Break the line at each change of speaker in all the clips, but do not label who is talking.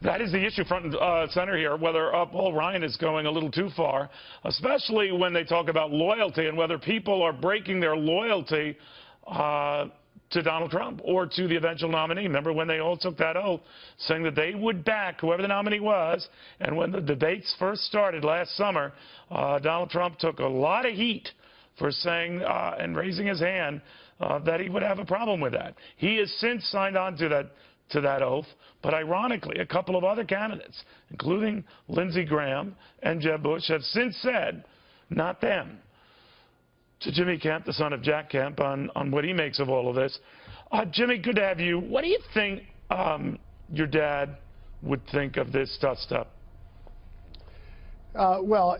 That is the issue front and center here, whether Paul Ryan is going a little too far, especially when they talk about loyalty and whether people are breaking their loyalty to Donald Trump or to the eventual nominee. Remember when they all took that oath saying that they would back whoever the nominee was, and when the debates first started last summer, Donald Trump took a lot of heat for saying and raising his hand that he would have a problem with that. He has since signed on to that oath, but ironically, a couple of other candidates, including Lindsey Graham and Jeb Bush, have since said, not them. To Jimmy Kemp, the son of Jack Kemp, on what he makes of all of this. Jimmy, good to have you. What do you think your dad would think of this stuff?
Well,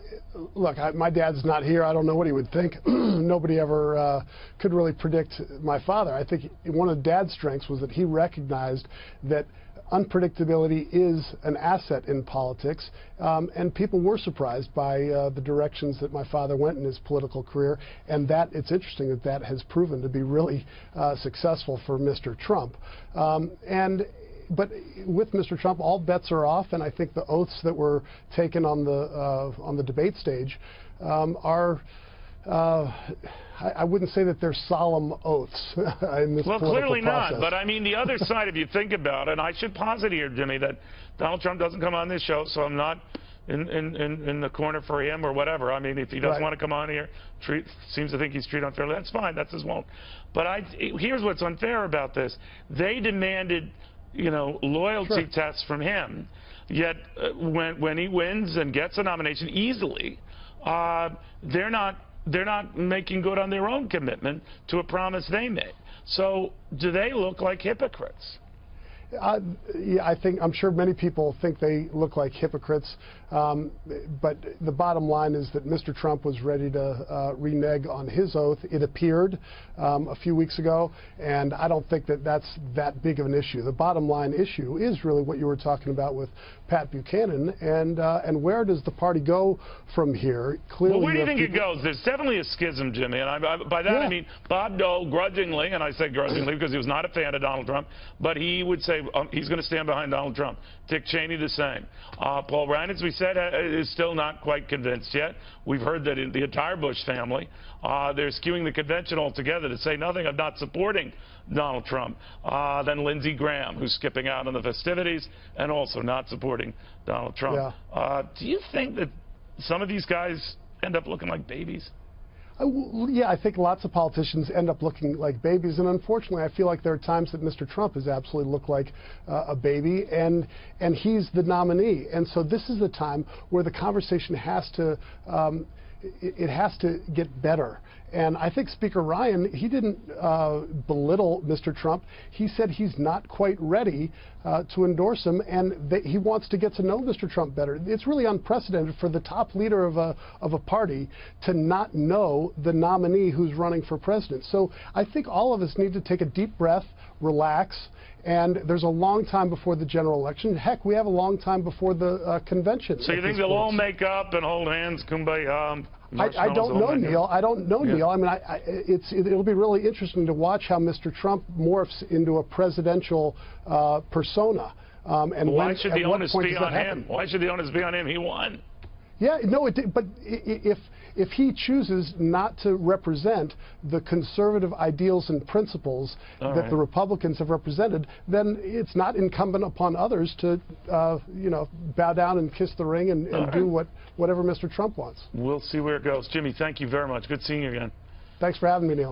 look, my dad's not here. I don't know what he would think. Nobody ever could really predict my father. I think one of Dad's strengths was that he recognized that unpredictability is an asset in politics, and people were surprised by the directions that my father went in his political career, and that it's interesting that that has proven to be really successful for Mr. Trump. But with Mr. Trump, all bets are off, and I think the oaths that were taken on the debate stage are. I wouldn't say that they're solemn oaths in this political process.
Well, clearly not. But I mean, the other side, if you think about it, and I should posit here, Jimmy, that Donald Trump doesn't come on this show, so I'm not in the corner for him or whatever. I mean, if he doesn't want to come on here, seems to think he's treated unfairly, that's fine. That's his won't. But here's what's unfair about this. They demanded, loyalty tests from him. Yet when he wins and gets a nomination easily, they're not making good on their own commitment to a promise they made. So do they look like hypocrites?
Yeah, I'm sure many people think they look like hypocrites, but the bottom line is that Mr. Trump was ready to renege on his oath. It appeared a few weeks ago, and I don't think that that's that big of an issue. The bottom line issue is really what you were talking about with Pat Buchanan, and where does the party go from here? Clearly,
well, where do you think it goes? There's definitely a schism, Jimmy, and by that I mean Bob Dole grudgingly, and I say grudgingly because he was not a fan of Donald Trump, but he would say he's going to stand behind Donald Trump. Dick Cheney the same. Paul Ryan, as we said, is still not quite convinced yet. We've heard that in the entire Bush family, they're skewing the convention altogether to say nothing of not supporting Donald Trump. Then Lindsey Graham, who's skipping out on the festivities and also not supporting Donald Trump. Yeah. Do you think that some of these guys end up looking like babies?
Yeah, I think lots of politicians end up looking like babies, and unfortunately, I feel like there are times that Mr. Trump has absolutely looked like a baby, and he's the nominee. And so this is the time where the conversation has to it has to get better. And I think Speaker Ryan, he didn't belittle Mr. Trump. He said he's not quite ready to endorse him, and he wants to get to know Mr. Trump better. It's really unprecedented for the top leader of a party to not know the nominee who's running for president. So I think all of us need to take a deep breath, relax, and there's a long time before the general election. Heck, we have a long time before the convention.
So you think they'll all make up and hold hands, kumbaya?
I don't know, Neil. I don't know, Neil. I mean, it'll be really interesting to watch how Mr. Trump morphs into a presidential persona. And
why should the onus be on him? Why should the onus be on him? He won.
Yeah, no, but if he chooses not to represent the conservative ideals and principles that the Republicans have represented, then it's not incumbent upon others to, bow down and kiss the ring and do whatever Mr. Trump wants.
We'll see where it goes. Jimmy, thank you very much. Good seeing you again.
Thanks for having me, Neil.